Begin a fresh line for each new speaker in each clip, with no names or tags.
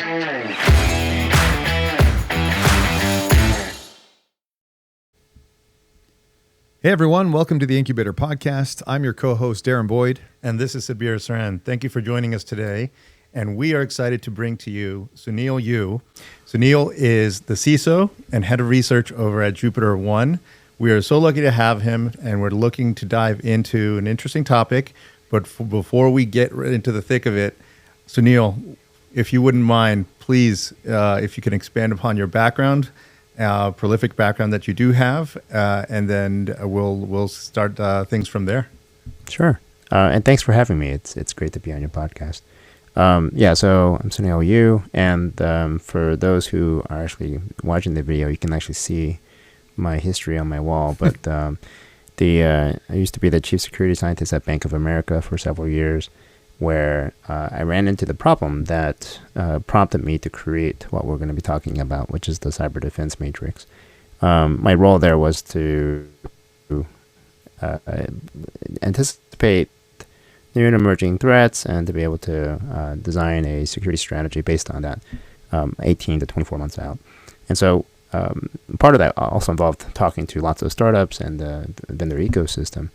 Hey everyone, welcome to the Incubator Podcast. I'm your co-host, Darren Boyd.
And this is Sabir Saran. Thank you for joining us today. And we are excited to bring to you Sounil Yu. Sounil is the CISO and head of research over at Jupiter One. We are so lucky to have him, and we're looking to dive into an interesting topic. But before we get right into the thick of it, Sounil, if you wouldn't mind, please, if you can expand upon your background, prolific background that you do have, and then we'll start things from there.
Sure. And thanks for having me. It's great to be on your podcast. So I'm Sounil Yu, and for those who are actually watching the video, you can actually see my history on my wall. But I used to be the chief security scientist at Bank of America for several years, where I ran into the problem that prompted me to create what we're going to be talking about, which is the cyber defense matrix. My role there was to anticipate new and emerging threats and to be able to design a security strategy based on that 18 to 24 months out. And so part of that also involved talking to lots of startups and the vendor ecosystem.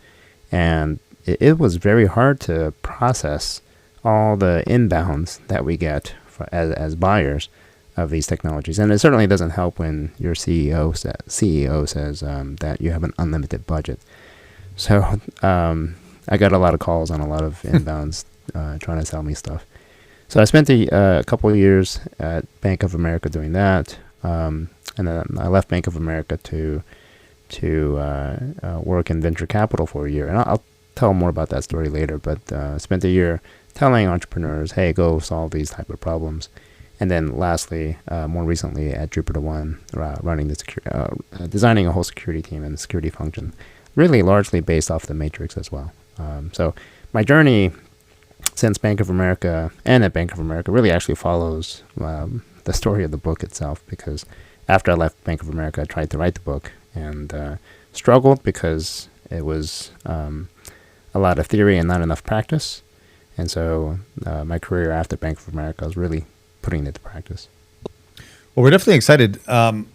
And it was very hard to process all the inbounds that we get as buyers of these technologies. And it certainly doesn't help when your CEO says that you have an unlimited budget. So I got a lot of calls on a lot of inbounds trying to sell me stuff. So I spent a couple of years at Bank of America doing that. And then I left Bank of America to work in venture capital for a year. And I'll tell more about that story later, but spent a year telling entrepreneurs, hey, go solve these type of problems. And then lastly, more recently at Jupiter One, running the designing a whole security team and the security function, really largely based off the matrix as well. So my journey since Bank of America and at Bank of America really actually follows the story of the book itself, because after I left Bank of America, I tried to write the book and struggled because it was a lot of theory and not enough practice. And so my career after Bank of America was really putting it to practice.
Well, we're definitely excited. I'm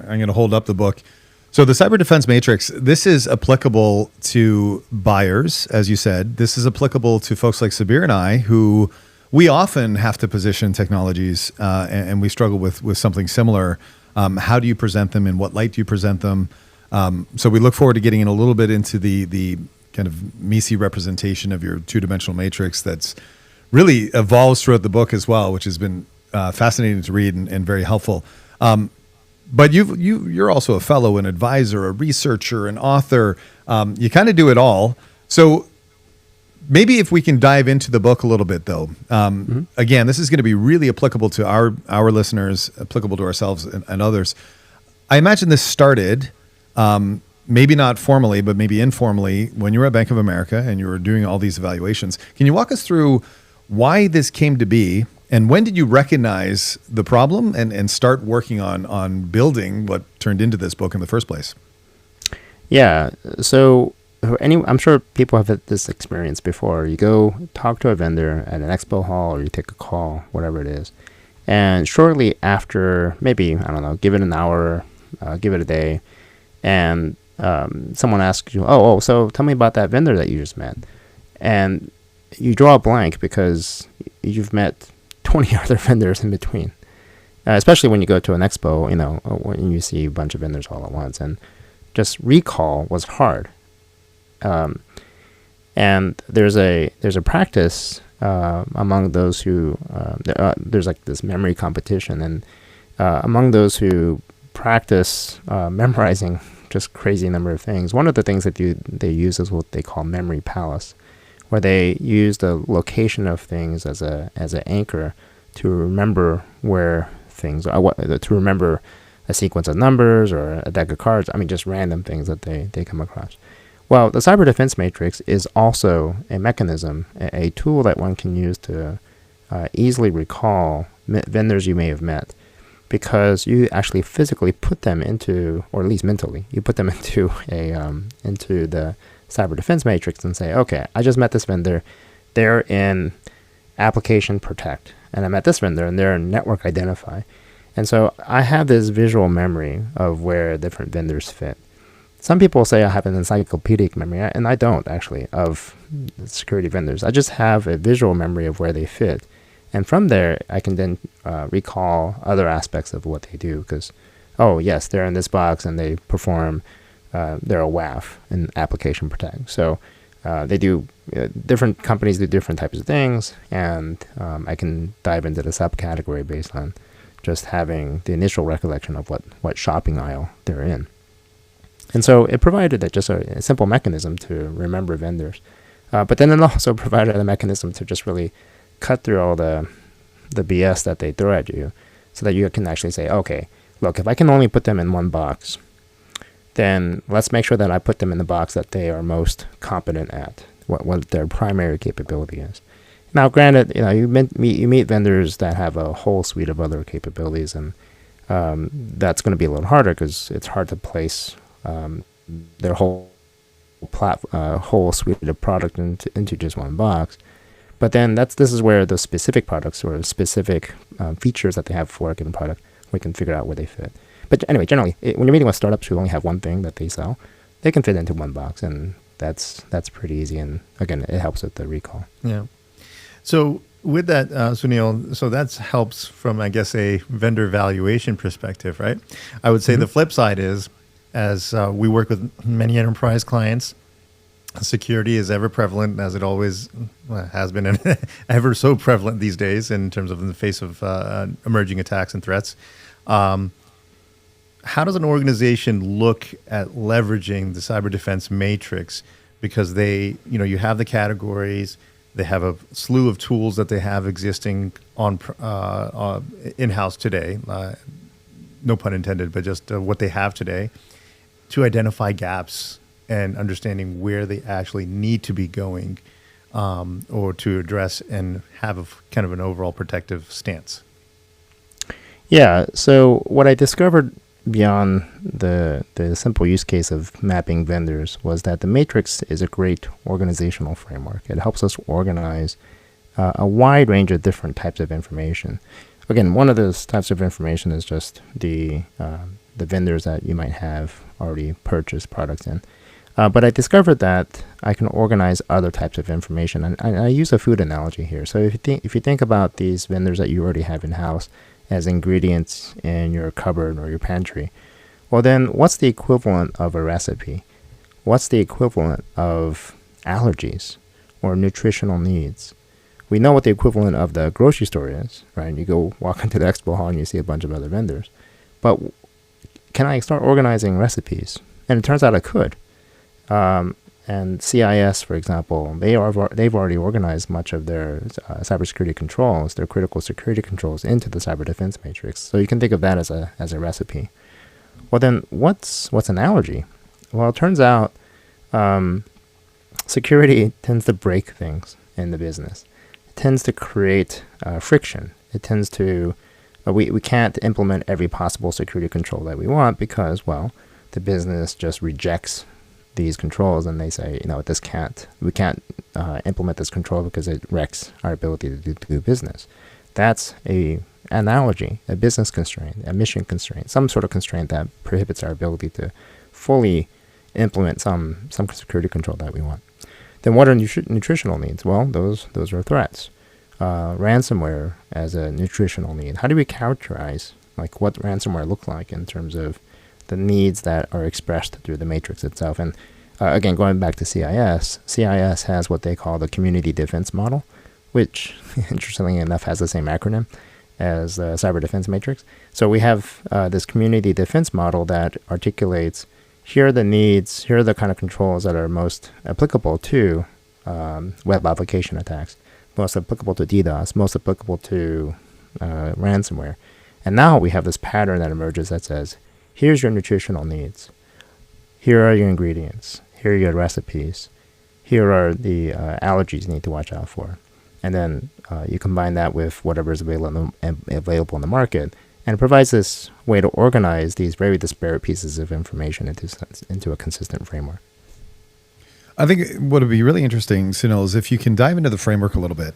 going to hold up the book. So the Cyber Defense Matrix, this is applicable to buyers, as you said. This is applicable to folks like Sabir and I, who we often have to position technologies, and we struggle with something similar. How do you present them? In what light do you present them? So we look forward to getting in a little bit into the kind of MECE representation of your two-dimensional matrix that's really evolves throughout the book as well, which has been fascinating to read and very helpful. But you're also a fellow, an advisor, a researcher, an author. You kind of do it all. So maybe if we can dive into the book a little bit, though. Again, this is going to be really applicable to our listeners, applicable to ourselves and others. I imagine this started, maybe not formally, but maybe informally, when you were at Bank of America and you were doing all these evaluations. Can you walk us through why this came to be? And when did you recognize the problem and start working on building what turned into this book in the first place?
Yeah. So I'm sure people have had this experience before. You go talk to a vendor at an expo hall, or you take a call, whatever it is. And shortly after, maybe, I don't know, give it an hour, give it a day, and someone asks you, so tell me about that vendor that you just met. And you draw a blank because you've met 20 other vendors in between, especially when you go to an expo, when you see a bunch of vendors all at once, and just recall was hard. And there's a practice among those who there's like this memory competition, and among those who practice memorizing just crazy number of things. One of the things that they use is what they call memory palace, where they use the location of things as an anchor to remember where things are, to remember a sequence of numbers or a deck of cards. I mean, just random things that they come across. Well, the cyber defense matrix is also a mechanism, a tool that one can use to easily recall vendors you may have met, because you actually physically put them into, or at least mentally, you put them into into the cyber defense matrix and say, okay, I just met this vendor. They're in application protect. and I'm at this vendor, and they're network identify. And so I have this visual memory of where different vendors fit. Some people say I have an encyclopedic memory, and I don't actually, of security vendors. I just have a visual memory of where they fit. And from there, I can then recall other aspects of what they do because, oh, yes, they're in this box and they perform, they're a WAF, an application protect. So they do, different companies do different types of things, and I can dive into the subcategory based on just having the initial recollection of what shopping aisle they're in. And so it provided just a simple mechanism to remember vendors. But then it also provided a mechanism to just really cut through all the BS that they throw at you so that you can actually say, okay, look, if I can only put them in one box, then let's make sure that I put them in the box that they are most competent at, what their primary capability is. Now, granted, you meet vendors that have a whole suite of other capabilities, and that's going to be a little harder because it's hard to place their whole suite of product into just one box. But then this is where the specific products or specific features that they have for a given product, we can figure out where they fit. But anyway, generally, when you're meeting with startups who only have one thing that they sell, they can fit into one box, and that's pretty easy. And again, it helps with the recall.
Yeah. So with that, Sounil, so that helps from, I guess, a vendor valuation perspective, right? I would say the flip side is, as we work with many enterprise clients, security is ever prevalent, as it always has been, and ever so prevalent these days in terms of in the face of emerging attacks and threats. How does an organization look at leveraging the cyber defense matrix? Because you have the categories, they have a slew of tools that they have existing on in-house today. No pun intended, but just what they have today to identify gaps and understanding where they actually need to be going, or to address and have kind of an overall protective stance.
Yeah. So what I discovered beyond the simple use case of mapping vendors was that the matrix is a great organizational framework. It helps us organize a wide range of different types of information. Again, one of those types of information is just the vendors that you might have already purchased products in. But I discovered that I can organize other types of information, and I use a food analogy here. So if you think about these vendors that you already have in-house as ingredients in your cupboard or your pantry, well then what's the equivalent of a recipe? What's the equivalent of allergies or nutritional needs? We know what the equivalent of the grocery store is, right? You go walk into the expo hall and you see a bunch of other vendors. But can I start organizing recipes? And it turns out I could. And CIS, for example, they've already organized much of their cybersecurity controls, their critical security controls, into the cyber defense matrix. So you can think of that as a recipe. Well, then what's an allergy? Well, it turns out security tends to break things in the business. It tends to create friction. It tends to we can't implement every possible security control that we want because, well, the business just rejects these controls and they say, we can't implement this control because it wrecks our ability to do business. That's an analogy, a business constraint, a mission constraint, some sort of constraint that prohibits our ability to fully implement some security control that we want. Then what are nutritional needs? Well, those are threats. Ransomware as a nutritional need. How do we characterize what ransomware look like in terms of the needs that are expressed through the matrix itself? And again, going back to CIS has what they call the community defense model, which interestingly enough has the same acronym as the cyber defense matrix. So we have this community defense model that articulates, here are the needs, here are the kind of controls that are most applicable to web application attacks, most applicable to DDoS, most applicable to ransomware. And now we have this pattern that emerges that says, here's your nutritional needs. Here are your ingredients. Here are your recipes. Here are the allergies you need to watch out for. And then you combine that with whatever is available in the market, and it provides this way to organize these very disparate pieces of information into a consistent framework.
I think what would be really interesting, Sounil, is if you can dive into the framework a little bit.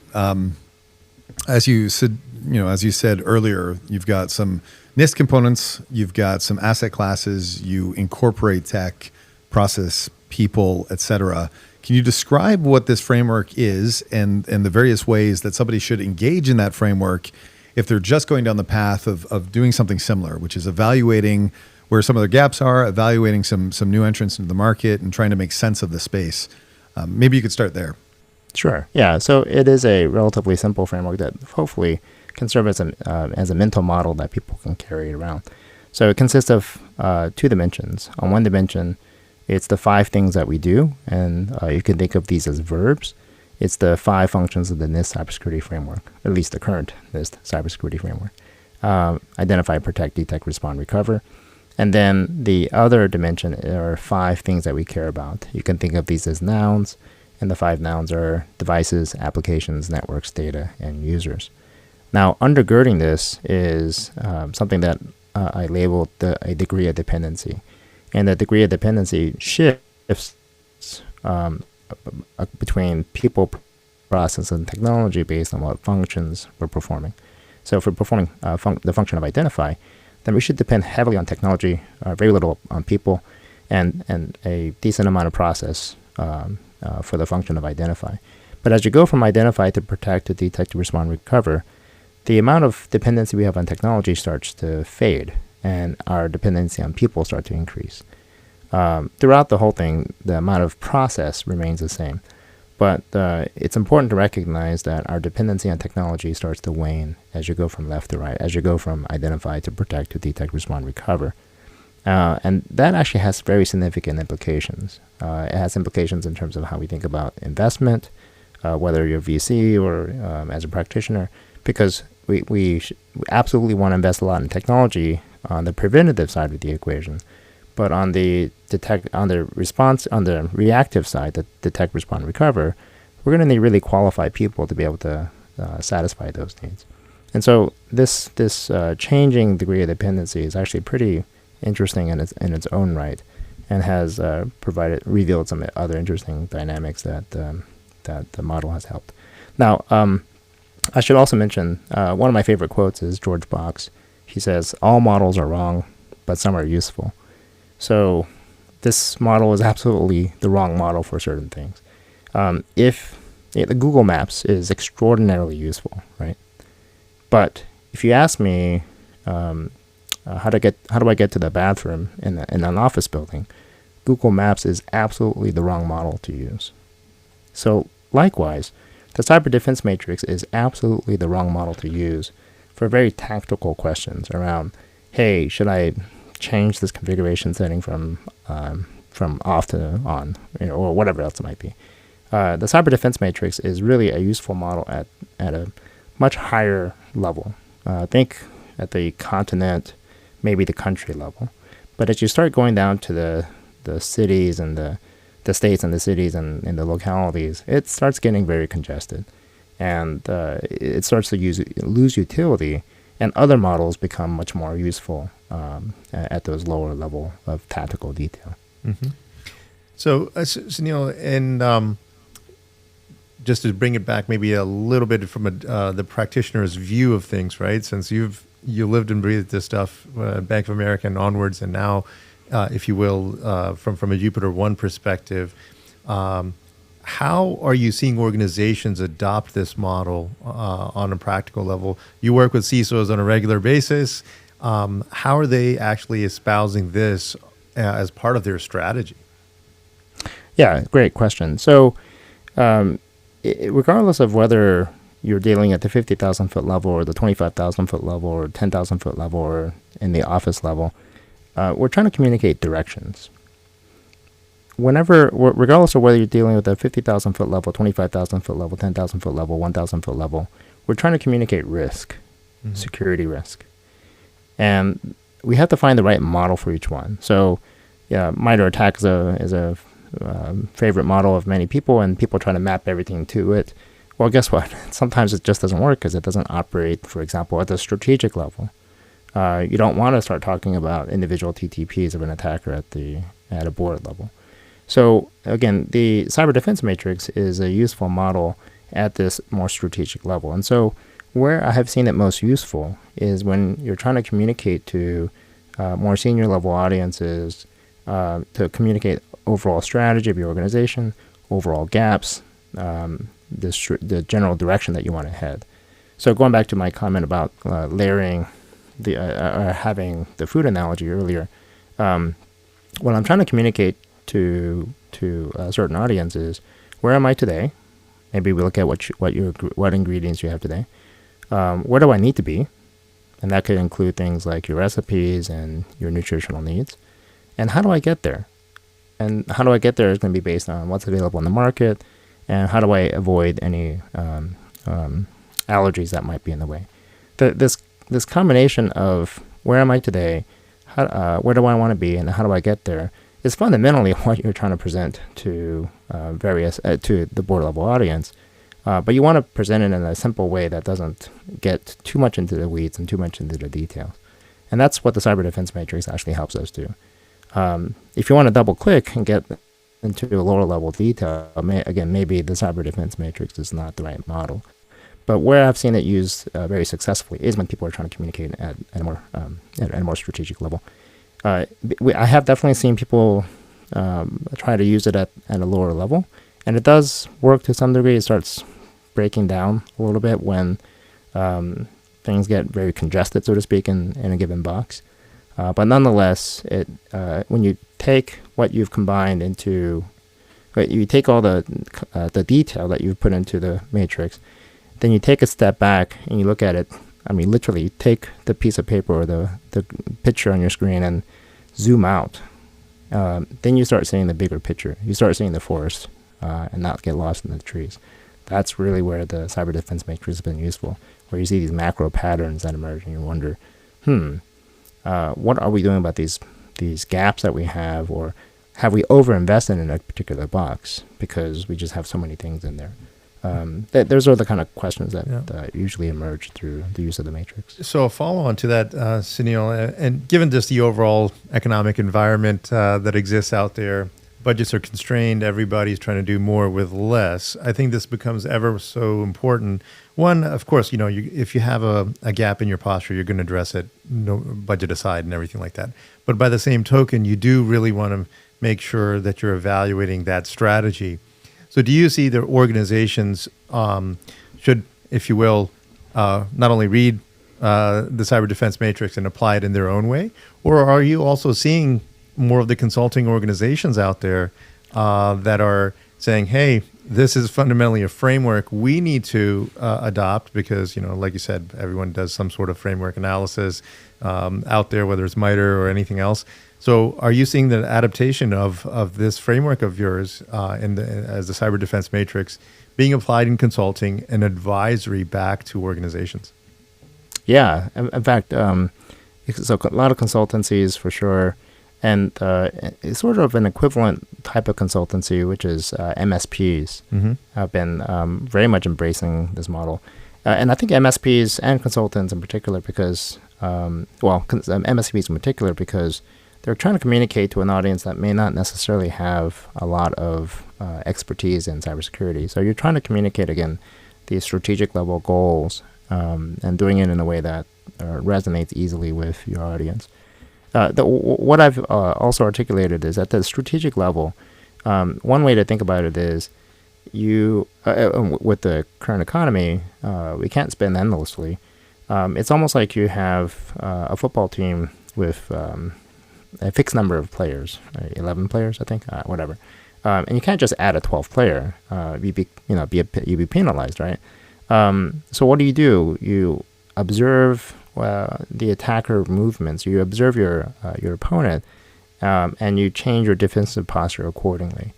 As you said earlier, you've got some NIST components, you've got some asset classes, you incorporate tech, process, people, etc. Can you describe what this framework is and the various ways that somebody should engage in that framework if they're just going down the path of doing something similar, which is evaluating where some of their gaps are, evaluating some new entrants into the market, and trying to make sense of the space? Maybe you could start there.
Sure. Yeah. So it is a relatively simple framework that hopefully can serve as a mental model that people can carry around. So it consists of 2 dimensions. On one dimension, it's the 5 things that we do, and you can think of these as verbs. It's the 5 functions of the NIST cybersecurity framework, at least the current NIST cybersecurity framework. Identify, protect, detect, respond, recover. And then the other dimension are 5 things that we care about. You can think of these as nouns, and the 5 nouns are devices, applications, networks, data, and users. Now, undergirding this is something that I labeled a degree of dependency. And the degree of dependency shifts between people, process, and technology based on what functions we're performing. So if we're performing the function of identify, then we should depend heavily on technology, very little on people, and a decent amount of process for the function of identify. But as you go from identify to protect to detect to respond, recover, the amount of dependency we have on technology starts to fade, and our dependency on people start to increase. Throughout the whole thing, the amount of process remains the same. But it's important to recognize that our dependency on technology starts to wane as you go from left to right, as you go from identify to protect to detect, respond, recover. And that actually has very significant implications. It has implications in terms of how we think about investment, whether you're VC or as a practitioner, because we absolutely want to invest a lot in technology on the preventative side of the equation. But on the reactive side, the detect, respond, recover, we're going to need really qualified people to be able to satisfy those needs. And so this changing degree of dependency is actually pretty interesting in its own right, and has revealed some other interesting dynamics that the model has helped. Now, I should also mention one of my favorite quotes is George Box. He says, "All models are wrong, but some are useful." So this model is absolutely the wrong model for certain things. The Google Maps is extraordinarily useful, right? But if you ask me how do I get to the bathroom in an office building, Google Maps is absolutely the wrong model to use. So likewise, the cyber defense matrix is absolutely the wrong model to use for very tactical questions around, hey, should I change this configuration setting from off to on, or whatever else it might be. The cyber defense matrix is really a useful model at a much higher level. Think at the continent, maybe the country level. But as you start going down to the cities and the states and the cities and the localities, it starts getting very congested, and it starts to lose utility, and other models become much more useful at those lower level of tactical detail.
Mm-hmm. So, Sounil, and just to bring it back maybe a little bit from the practitioner's view of things, right? Since you lived and breathed this stuff, Bank of America and onwards, and now, if you will, from a Jupiter One perspective, how are you seeing organizations adopt this model on a practical level? You work with CISOs on a regular basis. How are they actually espousing this as part of their strategy?
Yeah, great question. So regardless of whether you're dealing at the 50,000 foot level or the 25,000 foot level or 10,000 foot level or in the office level, we're trying to communicate directions. Regardless of whether you're dealing with a 50,000 foot level, 25,000 foot level, 10,000 foot level, 1,000 foot level, we're trying to communicate risk, security risk. And we have to find the right model for each one. So, yeah, MITRE ATT&CK is a favorite model of many people, and people try to map everything to it. Well, guess what? Sometimes it just doesn't work because it doesn't operate, for example, at the strategic level. You don't want to start talking about individual TTPs of an attacker at a board level. So again, the cyber defense matrix is a useful model at this more strategic level. And so Where I have seen it most useful is when you're trying to communicate to more senior level audiences, to communicate overall strategy of your organization, overall gaps, the general direction that you want to head. So going back to my comment about layering having the food analogy earlier, what I'm trying to communicate to certain audiences, where am I today? Maybe we look at what ingredients you have today. Where do I need to be? And that could include things like your recipes and your nutritional needs. And how do I get there? And how do I get there is going to be based on what's available in the market, and how do I avoid any allergies that might be in the way. This combination of where am I today, where do I want to be, and how do I get there is fundamentally what you're trying to present to to the board level audience. But you want to present it in a simple way that doesn't get too much into the weeds and too much into the details. And that's what the cyber defense matrix actually helps us do. If you want to double click and get into a lower level detail, maybe the cyber defense matrix is not the right model. But where I've seen it used very successfully is when people are trying to communicate at a more strategic level. I have definitely seen people try to use it at a lower level, and it does work to some degree. It starts breaking down a little bit when things get very congested, so to speak, in a given box. But nonetheless, when you take what you've combined into, you take all the detail that you've put into the matrix, then you take a step back and you look at it. I mean, literally, you take the piece of paper or the picture on your screen and zoom out. Then you start seeing the bigger picture. You start seeing the forest and not get lost in the trees. That's really where the cyber defense matrix has been useful, where you see these macro patterns that emerge and you wonder, what are we doing about these gaps that we have, or have we overinvested in a particular box because we just have so many things in there? Those are the kind of questions that usually emerge through the use of the matrix.
So a follow-on to that, Sounil, and given just the overall economic environment that exists out there, budgets are constrained, everybody's trying to do more with less. I think this becomes ever so important. One, of course, if you have a gap in your posture, you're going to address it, budget aside and everything like that. But by the same token, you do really want to make sure that you're evaluating that strategy. So do you see that organizations should, if you will, not only read the cyber defense matrix and apply it in their own way, or are you also seeing more of the consulting organizations out there that are saying, hey, this is fundamentally a framework we need to adopt because, like you said, everyone does some sort of framework analysis out there, whether it's MITRE or anything else. So are you seeing the adaptation of this framework of yours as the cyber defense matrix being applied in consulting and advisory back to organizations?
Yeah, in fact, so a lot of consultancies for sure, and it's sort of an equivalent type of consultancy, which is MSPs, have been very much embracing this model. And I think MSPs and consultants in particular because, MSPs in particular because they're trying to communicate to an audience that may not necessarily have a lot of expertise in cybersecurity. So you're trying to communicate, again, these strategic level goals and doing it in a way that resonates easily with your audience. What I've also articulated is at the strategic level, one way to think about it is with the current economy, we can't spend endlessly. It's almost like you have a football team with a fixed number of players, 11 players, I think, whatever. And you can't just add a 12th player. You'd be penalized, right? So what do? You observe the attacker movements. You observe your opponent, and you change your defensive posture accordingly.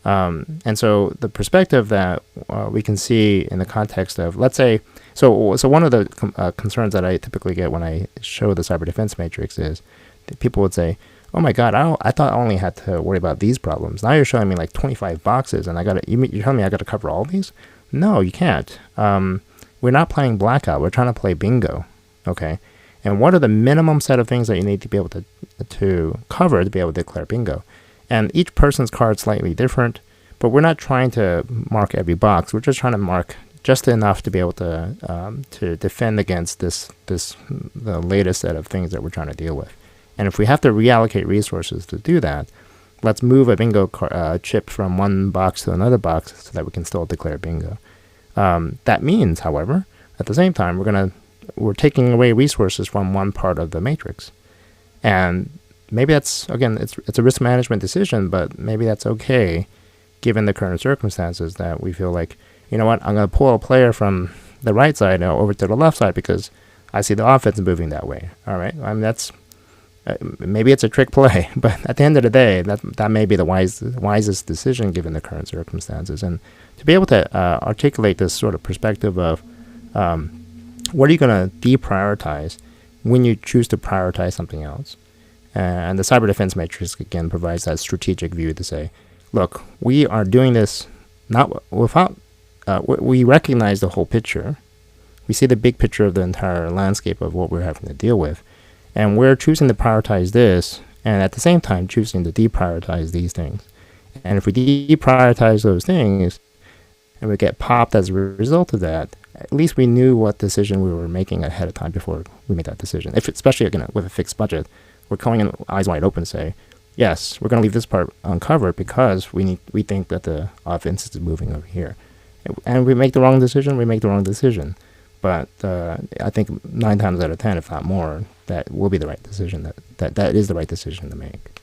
And so the perspective that we can see in the context of, let's say, so one of the concerns that I typically get when I show the cyber defense matrix is that people would say, "Oh my God, I thought I only had to worry about these problems. Now you're showing me like 25 boxes, and you're telling me I got to cover all these? No, you can't. We're not playing blackout. We're trying to play bingo, okay? And what are the minimum set of things that you need to be able to cover to be able to declare bingo? And each person's card is slightly different, but we're not trying to mark every box. We're just trying to mark just enough to be able to defend against the latest set of things that we're trying to deal with. And if we have to reallocate resources to do that, let's move a bingo chip from one box to another box so that we can still declare bingo. That means, however, at the same time, we're taking away resources from one part of the matrix. And maybe that's, again, it's a risk management decision, but maybe that's okay given the current circumstances, that we feel like, you know what, I'm going to pull a player from the right side over to the left side because I see the offense moving that way. All right, I mean, that's maybe it's a trick play, but at the end of the day, that may be the wisest decision given the current circumstances. And to be able to articulate this sort of perspective of what are you going to deprioritize when you choose to prioritize something else. And the cyber defense matrix, again, provides that strategic view to say, look, we are doing this not without, we recognize the whole picture. We see the big picture of the entire landscape of what we're having to deal with. And we're choosing to prioritize this, and at the same time choosing to deprioritize these things. And if we deprioritize those things, and we get popped as a result of that, at least we knew what decision we were making ahead of time before we made that decision. Especially, again, with a fixed budget, we're going in eyes wide open to say, yes, we're going to leave this part uncovered because we think that the offense is moving over here. And we make the wrong decision, we make the wrong decision. But I think 9 times out of 10, if not more, that will be the right decision. That is the right decision to make.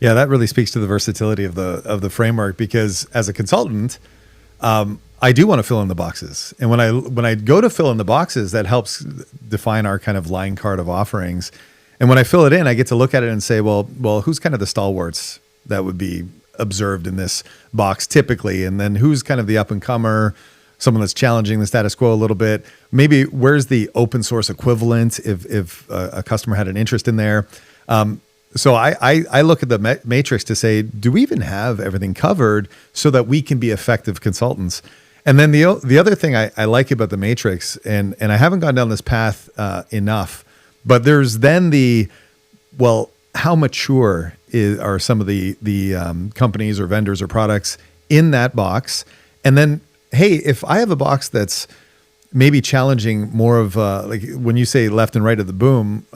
Yeah, that really speaks to the versatility of the framework, because as a consultant, I do want to fill in the boxes. And when I go to fill in the boxes, that helps define our kind of line card of offerings. And when I fill it in, I get to look at it and say, well, who's kind of the stalwarts that would be observed in this box typically? And then who's kind of the up and comer, someone that's challenging the status quo a little bit? Maybe where's the open source equivalent if a customer had an interest in there? So I look at the matrix to say, do we even have everything covered so that we can be effective consultants? And then the other thing I like about the matrix, and I haven't gone down this path enough, but there's then how mature are some of the companies or vendors or products in that box? And then, hey, if I have a box that's maybe challenging more of like when you say left and right of boom,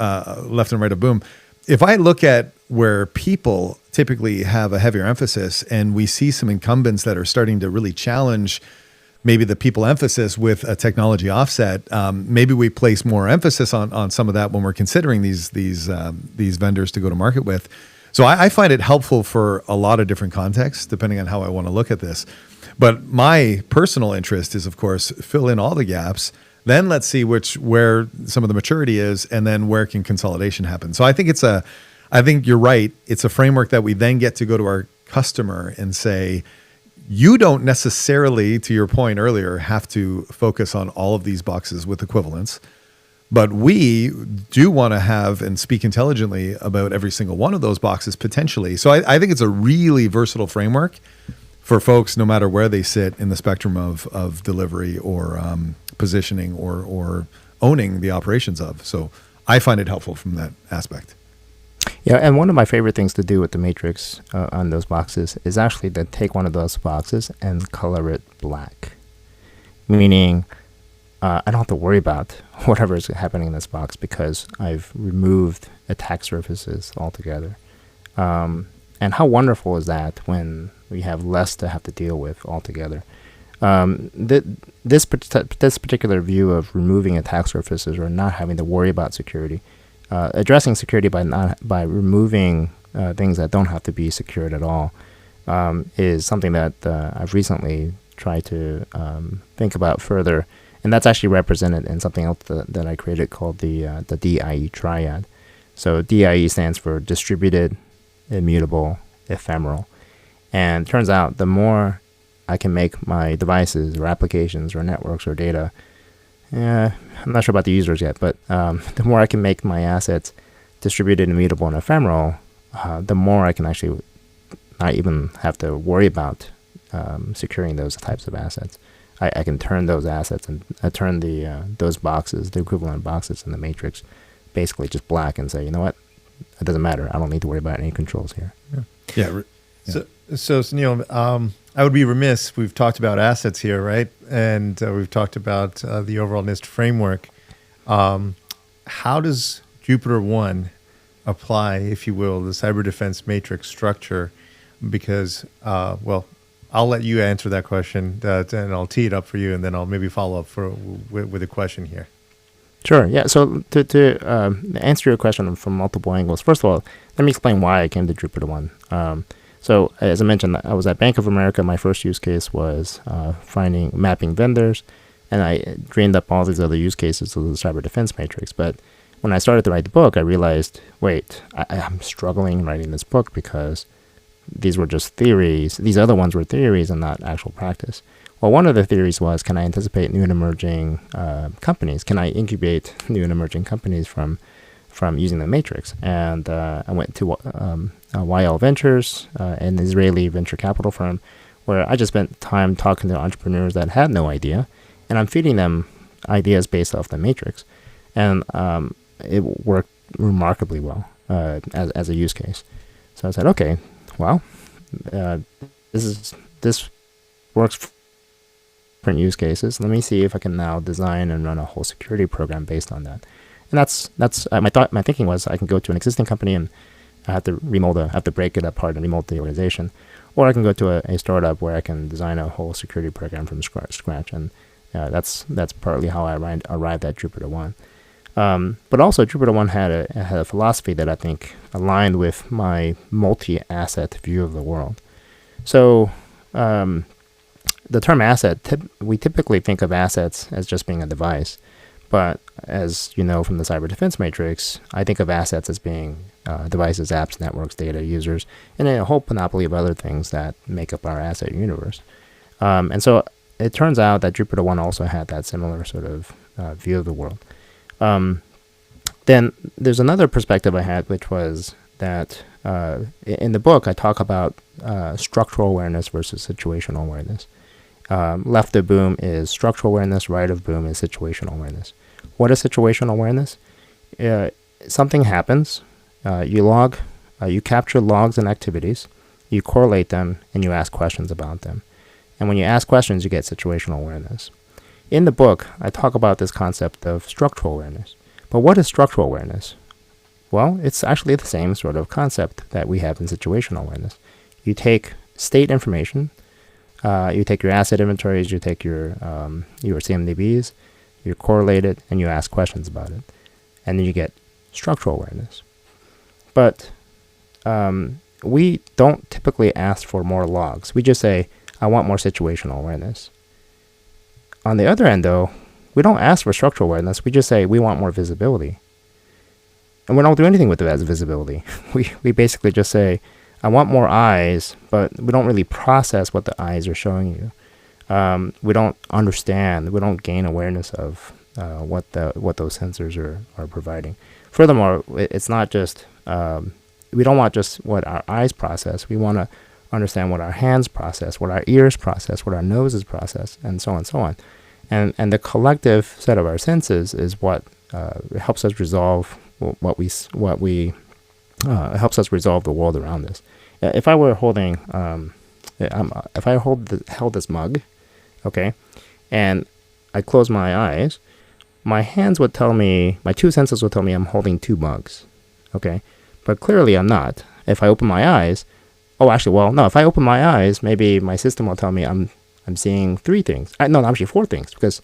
if I look at where people typically have a heavier emphasis and we see some incumbents that are starting to really challenge maybe the people emphasis with a technology offset, maybe we place more emphasis on some of that when we're considering these vendors to go to market with. So I find it helpful for a lot of different contexts, depending on how I want to look at this. But my personal interest is, of course, fill in all the gaps. Then let's see where some of the maturity is, and then where can consolidation happen. So I think I think you're right. It's a framework that we then get to go to our customer and say, you don't necessarily, to your point earlier, have to focus on all of these boxes with equivalence, but we do want to have and speak intelligently about every single one of those boxes potentially. So I think it's a really versatile framework for folks, no matter where they sit in the spectrum of delivery or positioning or owning the operations of. So I find it helpful from that aspect.
Yeah, and one of my favorite things to do with the matrix on those boxes is actually to take one of those boxes and color it black. Meaning, I don't have to worry about whatever is happening in this box because I've removed attack surfaces altogether. And how wonderful is that when we have less to have to deal with altogether? This particular view of removing attack surfaces or not having to worry about security, addressing security by removing things that don't have to be secured at all, is something that I've recently tried to think about further, and that's actually represented in something else that I created called the DIE triad. So DIE stands for distributed, immutable, ephemeral, and it turns out the more I can make my devices or applications or networks or data, I'm not sure about the users yet, but the more I can make my assets distributed, immutable, and ephemeral, the more I can actually not even have to worry about securing those types of assets. I can turn those assets and turn those boxes, the equivalent boxes in the matrix, basically just black and say, you know what, it doesn't matter. I don't need to worry about any controls here.
Yeah.
So Sounil, I would be remiss. We've talked about assets here, right? and we've talked about the overall NIST framework. How does Jupiter 1 apply, if you will, the cyber defense matrix structure? Because, well, I'll let you answer that question, and I'll tee it up for you, and then I'll maybe follow up with a question here.
Sure. Yeah. So to answer your question from multiple angles, first of all, let me explain why I came to Jupiter 1. So as I mentioned, I was at Bank of America. My first use case was mapping vendors, and I dreamed up all these other use cases of the cyber defense matrix. But when I started to write the book, I realized, wait, I'm struggling writing this book because these were just theories. These other ones were theories and not actual practice. Well, one of the theories was, can I anticipate new and emerging companies? Can I incubate new and emerging companies from using the matrix? And I went to YL Ventures, an Israeli venture capital firm, where I just spent time talking to entrepreneurs that had no idea, and I'm feeding them ideas based off the matrix. And it worked remarkably well as a use case. So I said, okay, well, this works for different use cases. Let me see if I can now design and run a whole security program based on that. And that's my thinking was, I can go to an existing company and I have to break it apart and remold the organization, or I can go to a startup where I can design a whole security program from scratch. And that's partly how I arrived at Jupiter 1. But also Jupiter 1 had a philosophy that I think aligned with my multi-asset view of the world. So the term asset, we typically think of assets as just being a device. But as you know from the cyber defense matrix, I think of assets as being devices, apps, networks, data, users, and a whole panoply of other things that make up our asset universe. And so it turns out that Jupiter 1 also had that similar sort of view of the world. Then there's another perspective I had, which was that in the book I talk about structural awareness versus situational awareness. Left of boom is structural awareness, right of boom is situational awareness. What is situational awareness? Something happens, you capture logs and activities, you correlate them, and you ask questions about them. And when you ask questions, you get situational awareness. In the book, I talk about this concept of structural awareness. But what is structural awareness? Well, it's actually the same sort of concept that we have in situational awareness. You take state information, you take your asset inventories, you take your CMDBs, you correlate it, and you ask questions about it. And then you get structural awareness. But we don't typically ask for more logs. We just say, I want more situational awareness. On the other end, though, we don't ask for structural awareness. We just say we want more visibility. And we don't do anything with it as visibility. We basically just say, I want more eyes, but we don't really process what the eyes are showing you. We don't understand. We don't gain awareness of what those sensors are providing. Furthermore, it's not just, we don't want just what our eyes process. We want to understand what our hands process, what our ears process, what our noses process, and so on and so on. And the collective set of our senses is what helps us resolve helps us resolve the world around us. If I were holding, if I held this mug, okay, and I close my eyes, my hands would tell me, my two senses would tell me I'm holding two mugs, okay, but clearly I'm not. If I open my eyes, if I open my eyes, maybe my system will tell me I'm seeing three things. Actually 4 things, because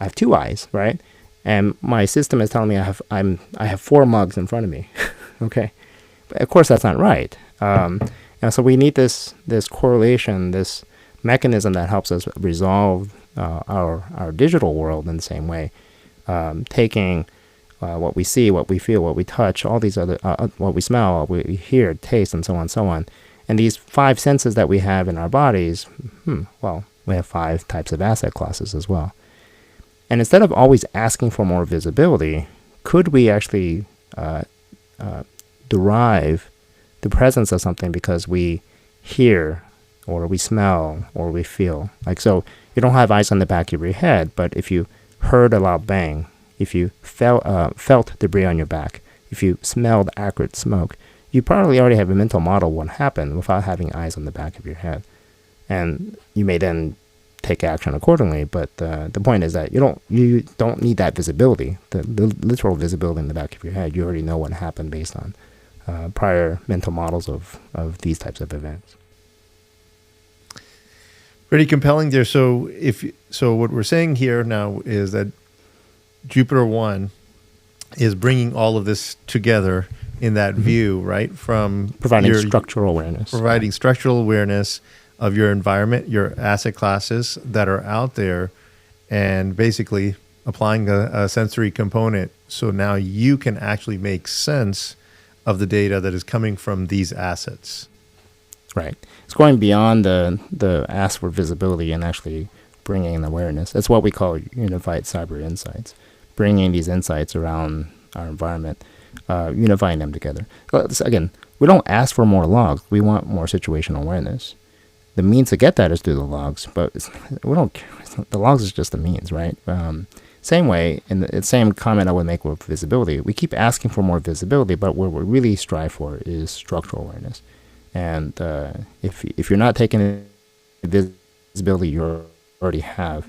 I have 2 eyes, right? And my system is telling me I have 4 mugs in front of me. Okay, but of course that's not right. And so we need this correlation, this mechanism that helps us resolve our digital world in the same way, taking what we see, what we feel, what we touch, all these other what we smell, what we hear, taste, and so on and so on. And these 5 senses that we have in our bodies, we have 5 types of asset classes as well. And instead of always asking for more visibility, could we actually derive the presence of something because we hear or we smell or we feel? Like, so you don't have eyes on the back of your head, but if you heard a loud bang, if you felt debris on your back, if you smelled acrid smoke, you probably already have a mental model of what happened without having eyes on the back of your head. And you may then take action accordingly. But the point is that you don't need that visibility, the literal visibility in the back of your head. You already know what happened based on prior mental models of these types of events.
Pretty compelling there. So what we're saying here now is that Jupiter 1 is bringing all of this together in that view, right? From
Providing structural awareness.
Providing structural awareness of your environment, your asset classes that are out there, and basically applying a sensory component. So now you can actually make sense of the data that is coming from these assets.
Right. It's going beyond the ask for visibility and actually bringing in awareness. That's what we call unified cyber insights, bringing these insights around our environment, unifying them together. Again, we don't ask for more logs. We want more situational awareness. The means to get that is through the logs, but we don't. The logs is just the means, right? Same way, in the same comment I would make with visibility, we keep asking for more visibility, but what we really strive for is structural awareness. And if you're not taking the visibility you already have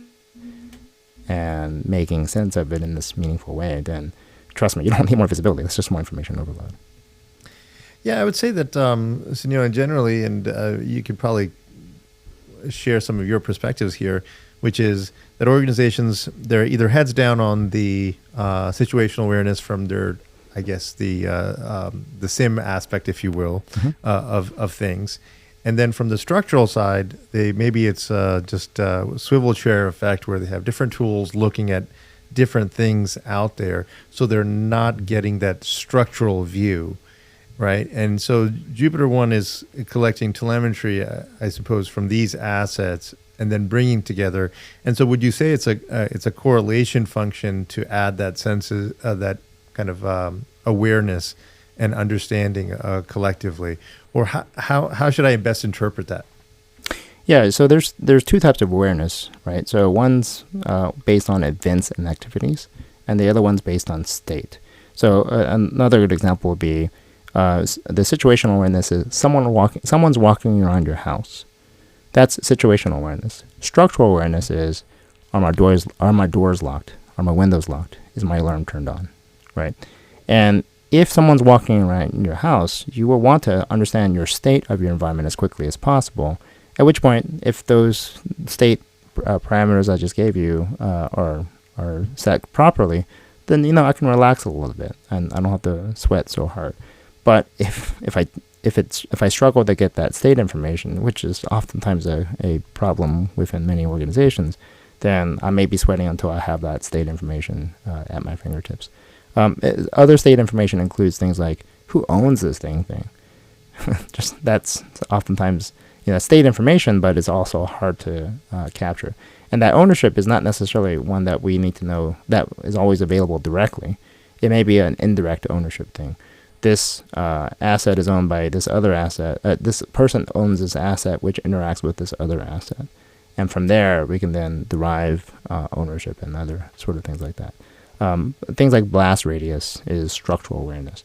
and making sense of it in this meaningful way, then trust me, you don't need more visibility. It's just more information overload.
Yeah, I would say that, Sounil, generally, and you could probably share some of your perspectives here, which is that organizations, they're either heads down on the situational awareness from their, I guess, the SIM aspect, if you will, of things. And then from the structural side, maybe it's just a swivel chair effect where they have different tools looking at different things out there. So they're not getting that structural view, right? And so Jupiter 1 is collecting telemetry, I suppose, from these assets and then bringing together. And so would you say it's a correlation function to add that senses, that kind of awareness and understanding collectively? Or how should I best interpret that?
Yeah, so there's two types of awareness, right? So one's based on events and activities, and the other one's based on state. So another good example would be the situational awareness is someone's walking around your house. That's situational awareness. Structural awareness is, are my doors locked? Are my windows locked? Is my alarm turned on? Right? And if someone's walking around your house, you will want to understand your state of your environment as quickly as possible. At which point, if those state parameters I just gave you are set properly, then I can relax a little bit and I don't have to sweat so hard. But if I struggle to get that state information, which is oftentimes a problem within many organizations, then I may be sweating until I have that state information at my fingertips. Other state information includes things like who owns this thing. Just that's oftentimes state information, but it's also hard to capture. And that ownership is not necessarily one that we need to know that is always available directly. It may be an indirect ownership thing. This asset is owned by this other asset. This person owns this asset, which interacts with this other asset. And from there, we can then derive ownership and other sort of things like that. Things like blast radius is structural awareness.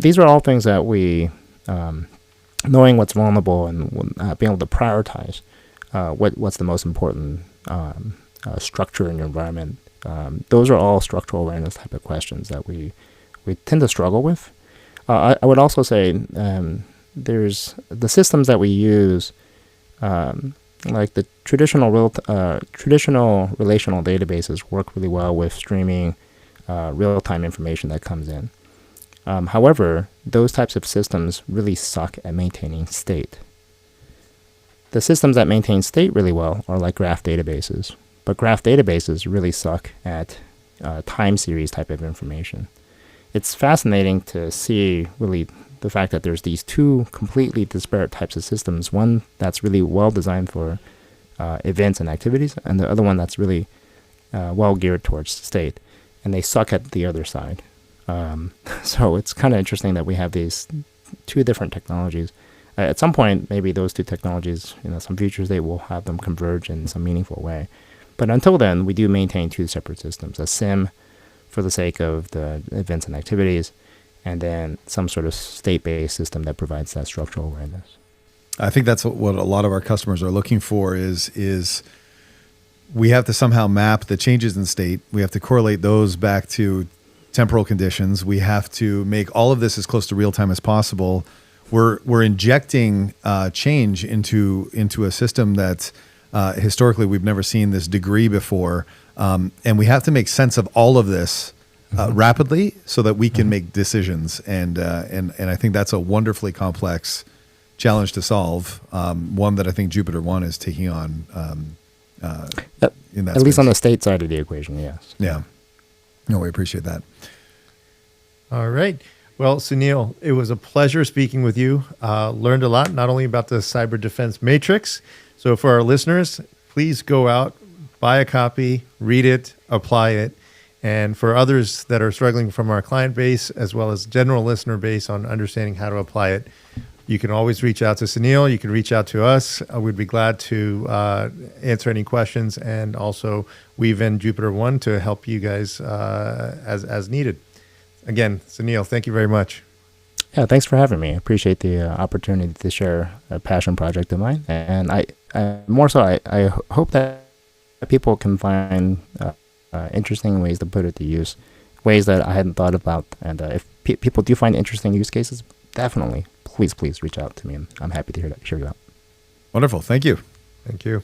These are all things that we, knowing what's vulnerable and being able to prioritize what's the most important structure in your environment. Those are all structural awareness type of questions that we tend to struggle with. I would also say there's the systems that we use, like the traditional relational databases work really well with streaming real-time information that comes in. However, those types of systems really suck at maintaining state. The systems that maintain state really well are like graph databases, but graph databases really suck at time series type of information. It's fascinating to see really the fact that there's these two completely disparate types of systems, one that's really well designed for events and activities, and the other one that's really well geared towards state, and they suck at the other side. So it's kind of interesting that we have these two different technologies. At some point, maybe those two technologies, some future state will have them converge in some meaningful way. But until then, we do maintain two separate systems, a SIM for the sake of the events and activities, and then some sort of state-based system that provides that structural awareness.
I think that's what a lot of our customers are looking for is we have to somehow map the changes in state. We have to correlate those back to temporal conditions. We have to make all of this as close to real time as possible. We're injecting change into a system that historically we've never seen this degree before, and we have to make sense of all of this rapidly so that we can make decisions. And I think that's a wonderfully complex challenge to solve. One that I think Jupiter 1 is taking on. In that
at least
space.
on the state side of the equation, yes.
Yeah. No, we appreciate that.
All right. Well, Sounil, it was a pleasure speaking with you. Learned a lot, not only about the cyber defense matrix. So for our listeners, please go out, buy a copy, read it, apply it. And for others that are struggling from our client base, as well as general listener base on understanding how to apply it, you can always reach out to Sounil. You can reach out to us. We'd be glad to answer any questions and also weave in Jupiter 1 to help you guys as needed. Again, Sounil, thank you very much.
Yeah, thanks for having me. I appreciate the opportunity to share a passion project of mine. And I hope that people can find interesting ways to put it to use, ways that I hadn't thought about. And if people do find interesting use cases, definitely, please reach out to me. And I'm happy to hear you out.
Wonderful. Thank you.
Thank you.